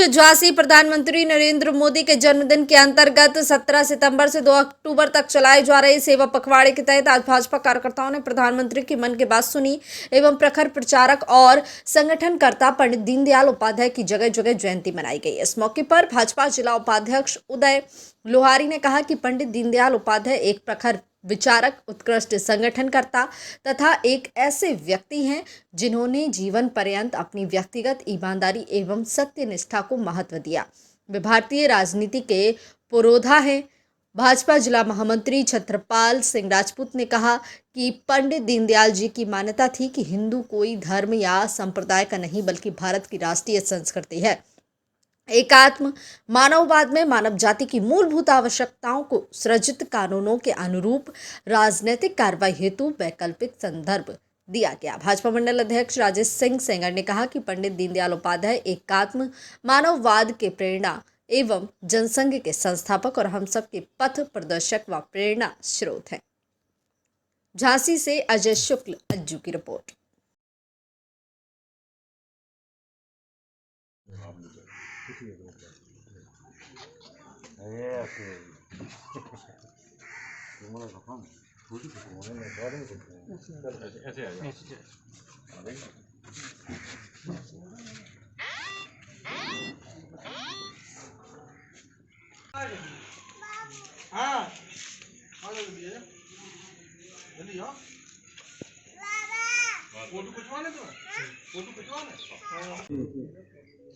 झांसी प्रधानमंत्री नरेंद्र मोदी के जन्मदिन के अंतर्गत 17 सितंबर से 2 अक्टूबर तक चलाए जा रहे सेवा पखवाड़े के तहत आज भाजपा कार्यकर्ताओं ने प्रधानमंत्री की मन की बात सुनी एवं प्रखर प्रचारक और संगठनकर्ता पंडित दीनदयाल उपाध्याय की जगह जगह जयंती मनाई गई। इस मौके पर भाजपा जिला उपाध्यक्ष उदय लोहारी ने कहा कि पंडित दीनदयाल उपाध्याय एक प्रखर विचारक, उत्कृष्ट संगठनकर्ता तथा एक ऐसे व्यक्ति हैं जिन्होंने जीवन पर्यंत अपनी व्यक्तिगत ईमानदारी एवं सत्यनिष्ठा को महत्व दिया। वे भारतीय राजनीति के पुरोधा हैं। भाजपा जिला महामंत्री छत्रपाल सिंह राजपूत ने कहा कि पंडित दीनदयाल जी की मान्यता थी कि हिंदू कोई धर्म या संप्रदाय का नहीं बल्कि भारत की राष्ट्रीय संस्कृति है। एकात्म मानववाद में मानव जाति की मूलभूत आवश्यकताओं को सृजित कानूनों के अनुरूप राजनीतिक कार्रवाई हेतु वैकल्पिक संदर्भ दिया गया। भाजपा मंडल अध्यक्ष राजेश सिंह सेंगर ने कहा कि पंडित दीनदयाल उपाध्याय एकात्म मानववाद के प्रेरणा एवं जनसंघ के संस्थापक और हम सब के पथ प्रदर्शक व प्रेरणा स्रोत हैं। झांसी से अजय शुक्ल, अज्जू की रिपोर्ट।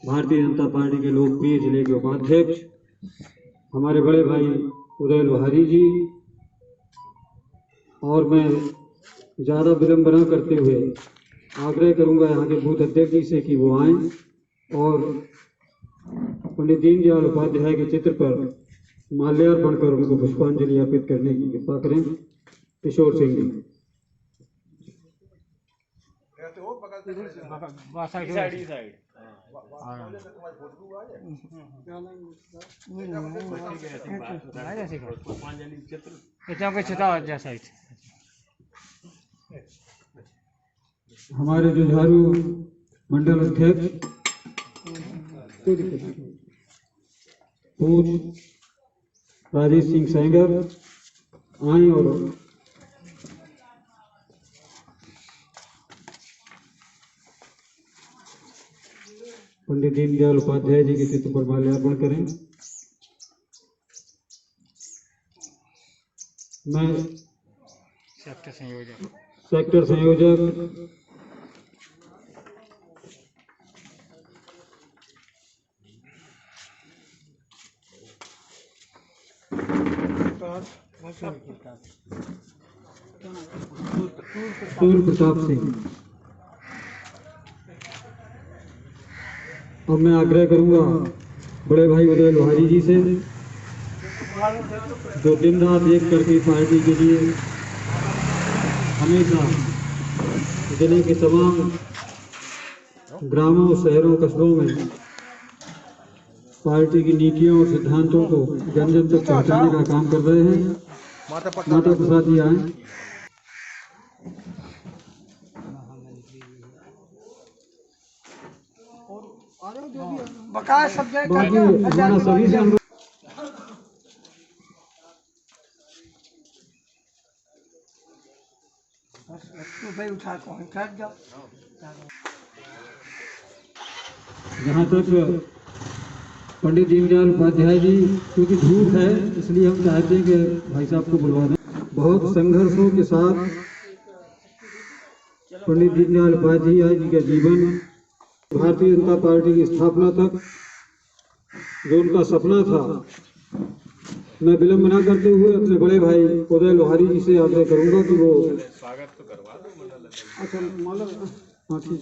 भारतीय जनता पार्टी के लोकप्रिय जिले के उपाध्यक्ष हमारे बड़े भाई उदय लोहारी जी, और मैं ज़्यादा विलंब न करते हुए आग्रह करूंगा यहाँ के बूथ अध्यक्ष जी से कि वो आएं और पंडित दीनदयाल उपाध्याय के चित्र पर माल्यार्पण कर उनको पुष्पांजलि अर्पित करने की कृपा करें। किशोर सिंह जी। हमारे जुझारू मंडल अध्यक्ष पूज्य राजेश सिंह सेंगर आए और पंडित दीनदयाल उपाध्याय जी के चित्र पर माल्यार्पण करें। मैं सेक्टर संयोजक सूर्य प्रताप सिंह। अब मैं आग्रह करूंगा बड़े भाई उदय लोहारी जी से, जो दिन रात एक करके पार्टी के लिए हमेशा जिले के तमाम ग्रामों, शहरों, कस्बों में पार्टी की नीतियों और सिद्धांतों को जन जन तक पहुंचाने का काम कर रहे हैं। माता प्रसाद जी आए। बाकी हमारा सभी से अनुरोध जहाँ तक पंडित दीनदयाल उपाध्याय जी, क्योंकि धूप है इसलिए हम चाहते हैं कि भाई साहब को बुलवा दें। बहुत संघर्षों के साथ पंडित दीनदयाल उपाध्याय जी का जीवन, भारतीय जनता पार्टी की स्थापना तक जो उनका सपना था, मैं विलंब न करते हुए अपने बड़े भाई उदय लोहारी जी से आग्रह करूंगा कि वो स्वागत तो करवा दो। अच्छा माला, हाँ ठीक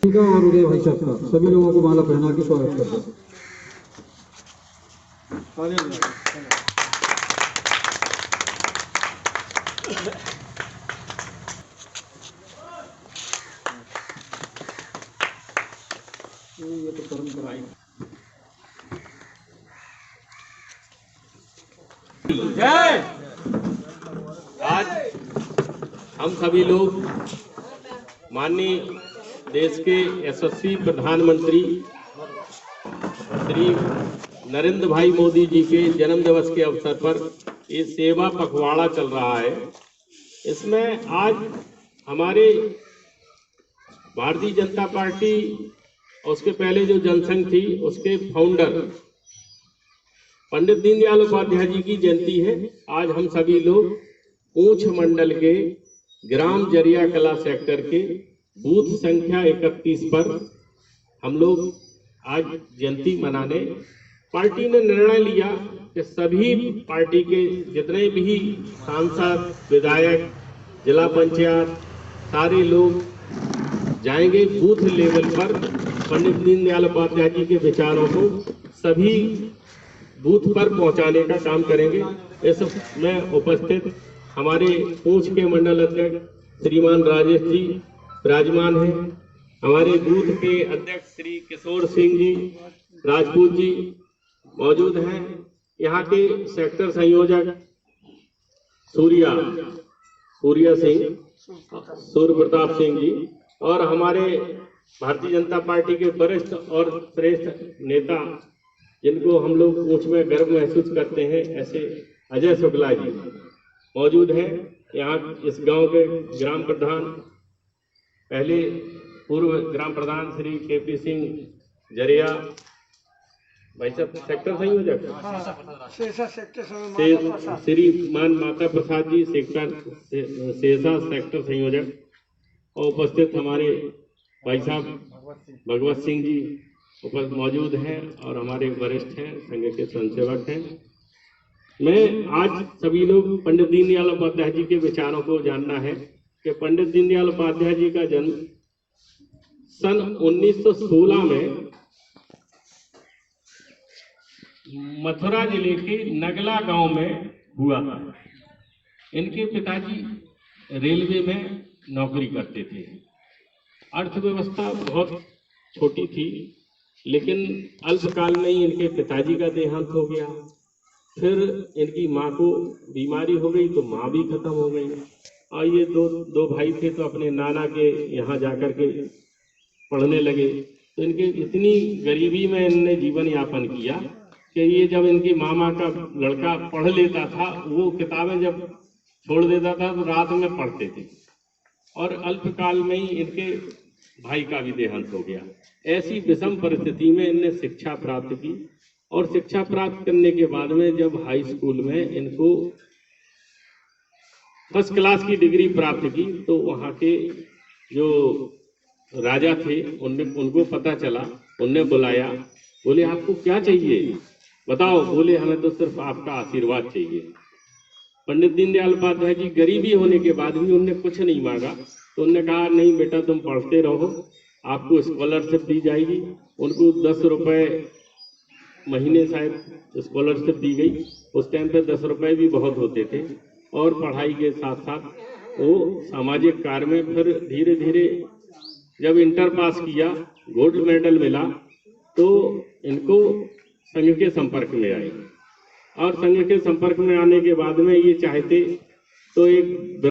है, और उदय भाई साहब का सभी लोगों को माला पहना के स्वागत कर दो। ये तो परंपरा है। जय। आज हम सभी लोग माननीय देश के यशस्वी प्रधानमंत्री श्री नरेंद्र भाई मोदी जी के जन्म दिवस के अवसर पर ये सेवा पखवाड़ा चल रहा है। इसमें आज हमारे भारतीय जनता पार्टी और उसके पहले जो जनसंघ थी उसके फाउंडर पंडित दीनदयाल उपाध्याय जी की जयंती है। आज हम सभी लोग पूंछ मंडल के ग्राम जरिया कला सेक्टर के बूथ संख्या 31 पर हम लोग आज जयंती मनाने पार्टी ने निर्णय लिया कि सभी पार्टी के जितने भी सांसद, विधायक, जिला पंचायत सारे लोग जाएंगे बूथ लेवल पर पंडित दीनदयाल उपाध्याय जी के विचारों को सभी बूथ पर पहुंचाने का काम करेंगे। इसमें उपस्थित हमारे पूंछ के मंडल अध्यक्ष श्रीमान राजेश जी विराजमान हैं। हमारे बूथ के अध्यक्ष श्री किशोर सिंह जी राजपूत जी मौजूद हैं। यहाँ के सेक्टर संयोजक सूर्य प्रताप सिंह जी और हमारे भारतीय जनता पार्टी के वरिष्ठ और श्रेष्ठ नेता जिनको हम लोग पूंछ में गर्व महसूस करते हैं ऐसे अजय शुक्ला जी मौजूद हैं। यहाँ इस गांव के ग्राम प्रधान पहले पूर्व ग्राम प्रधान श्री केपी सिंह जरिया भाई साहब सेक्टर संयोजक श्रीमान माता प्रसाद जी सेसा सेक्टर संयोजक और उपस्थित हमारे भाई साहब भगवत सिंह जी उपस्थित मौजूद हैं और हमारे वरिष्ठ हैं संघ के स्वयंसेवक हैं। मैं आज सभी लोग पंडित दीनदयाल उपाध्याय जी के विचारों को जानना है कि पंडित दीनदयाल उपाध्याय जी का जन्म सन 1916 में मथुरा जिले के नगला गांव में हुआ था। इनके पिताजी रेलवे में नौकरी करते थे। अर्थव्यवस्था बहुत छोटी थी लेकिन अल्पकाल में ही इनके पिताजी का देहांत हो गया। फिर इनकी माँ को बीमारी हो गई तो माँ भी खत्म हो गई और ये दो भाई थे तो अपने नाना के यहाँ जाकर के पढ़ने लगे। तो इनके इतनी गरीबी में इनने जीवन यापन किया कि ये जब इनके मामा का लड़का पढ़ लेता था वो किताबें जब छोड़ देता था तो रात में पढ़ते थे और अल्पकाल में ही इनके भाई का भी देहांत हो गया। ऐसी विषम परिस्थिति में इनने शिक्षा प्राप्त की और शिक्षा प्राप्त करने के बाद में जब हाई स्कूल में इनको फर्स्ट क्लास की डिग्री प्राप्त की तो वहाँ के जो राजा थे उनको पता चला, उनने बुलाया, बोले आपको क्या चाहिए बताओ। बोले हमें तो सिर्फ आपका आशीर्वाद चाहिए। पंडित दीनदयाल उपाध्याय जी गरीबी होने के बाद भी उनने कुछ नहीं मांगा तो उनने कहा नहीं बेटा तुम पढ़ते रहो, आपको स्कॉलरशिप दी जाएगी। उनको 10 रुपए महीने शायद स्कॉलरशिप दी गई। उस टाइम पे 10 रुपए भी बहुत होते थे और पढ़ाई के साथ साथ वो सामाजिक कार्य में फिर धीरे धीरे जब इंटर पास किया गोल्ड मेडल मिला तो इनको संघ के संपर्क में आए और संघ के संपर्क में आने के बाद में ये चाहते तो एक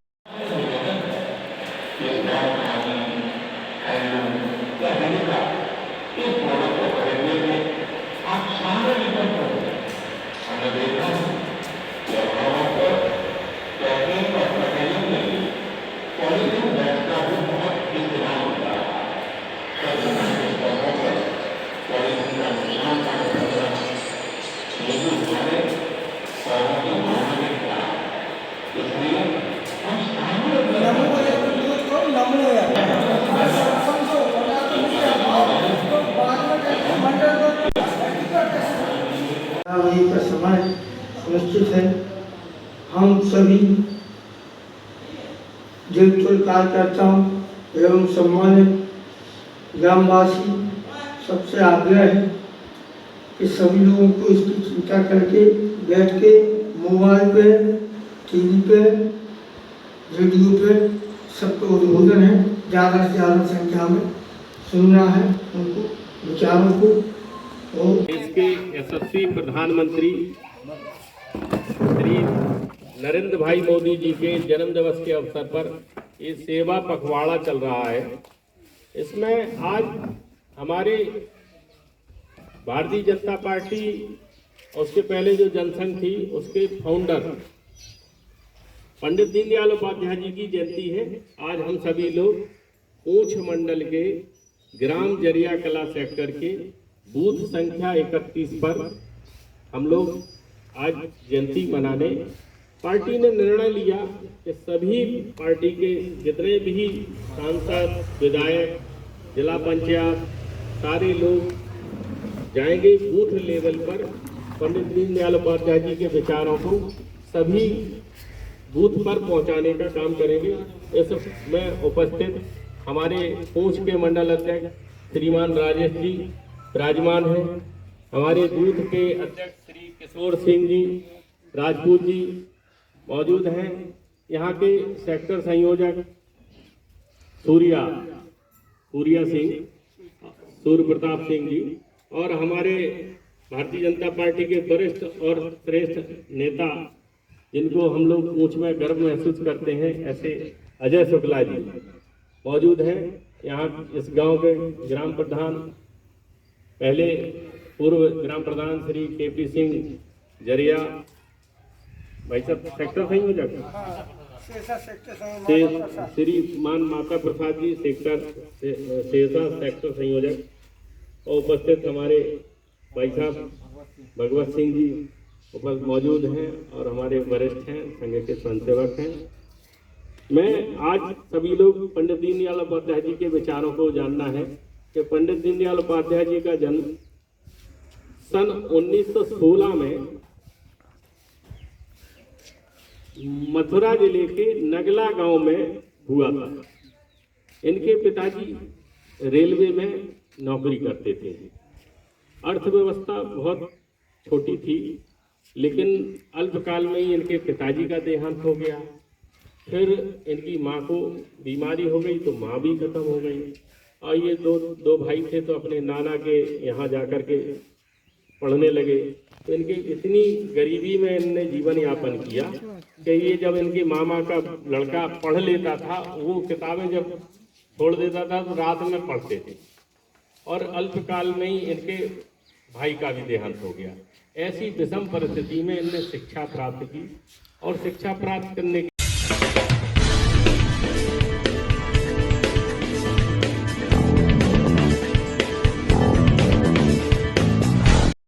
का समय सुनिश्चित है। हम सभी जुटकर कार्यकर्ताओं एवं सम्मानित ग्रामवासी सबसे आग्रह है कि सभी लोगों को इसकी चिंता करके बैठ के मोबाइल पे, टीवी पे, रेडियो पे सबको उद्बोधन है ज़्यादा से ज़्यादा संख्या में सुनना है उनको विचारों को। देश के यशस्वी प्रधानमंत्री श्री नरेंद्र भाई मोदी जी के जन्म दिवस के अवसर पर ये सेवा पखवाड़ा चल रहा है। इसमें आज हमारे भारतीय जनता पार्टी और उसके पहले जो जनसंघ थी उसके फाउंडर पंडित दीनदयाल उपाध्याय जी की जयंती है। आज हम सभी लोग ऊंच मंडल के ग्राम जरिया कला सेक्टर के बूथ संख्या 31 पर हम लोग आज जयंती मनाने पार्टी ने निर्णय लिया कि सभी पार्टी के जितने भी सांसद, विधायक, जिला पंचायत सारे लोग जाएंगे बूथ लेवल पर पंडित दीनदयाल उपाध्याय जी के विचारों को सभी बूथ पर पहुंचाने का काम करेंगे। इस में उपस्थित हमारे पूंछ के मंडल अध्यक्ष श्रीमान राजेश जी विराजमान हैं। हमारे बूथ के अध्यक्ष श्री किशोर सिंह जी राजपूत जी मौजूद हैं। यहाँ के सेक्टर संयोजक सूर्या सिंह, सूर्य प्रताप सिंह जी और हमारे भारतीय जनता पार्टी के वरिष्ठ और श्रेष्ठ नेता जिनको हम लोग पूंछ में गर्व महसूस करते हैं ऐसे अजय शुक्ला जी मौजूद हैं। यहाँ इस गांव के ग्राम प्रधान, पहले पूर्व ग्राम प्रधान श्री केपी सिंह जरिया, भाई साहब सेक्टर संयोजक श्रीमान माता प्रसाद जी सेसा सेक्टर संयोजक और उपस्थित हमारे भाई साहब भगवत सिंह जी उपस्थित मौजूद हैं और हमारे वरिष्ठ हैं, संघ के स्वयंसेवक हैं। मैं आज सभी लोग पंडित दीनदयाल उपाध्याय जी के विचारों को जानना है कि पंडित दीनदयाल उपाध्याय जी का जन्म सन 1916 में मथुरा जिले के नगला गांव में हुआ था। इनके पिताजी रेलवे में नौकरी करते थे। अर्थव्यवस्था बहुत छोटी थी, लेकिन अल्पकाल में ही इनके पिताजी का देहांत हो गया। फिर इनकी माँ को बीमारी हो गई तो माँ भी खत्म हो गई और ये दो भाई थे तो अपने नाना के यहाँ जाकर के पढ़ने लगे। तो इनके इतनी गरीबी में इनने जीवन यापन किया कि ये जब इनके मामा का लड़का पढ़ लेता था, वो किताबें जब छोड़ देता था तो रात में पढ़ते थे और अल्पकाल में ही इनके भाई का भी देहांत हो गया। ऐसी विषम परिस्थिति में इनने शिक्षा प्राप्त की और शिक्षा प्राप्त करने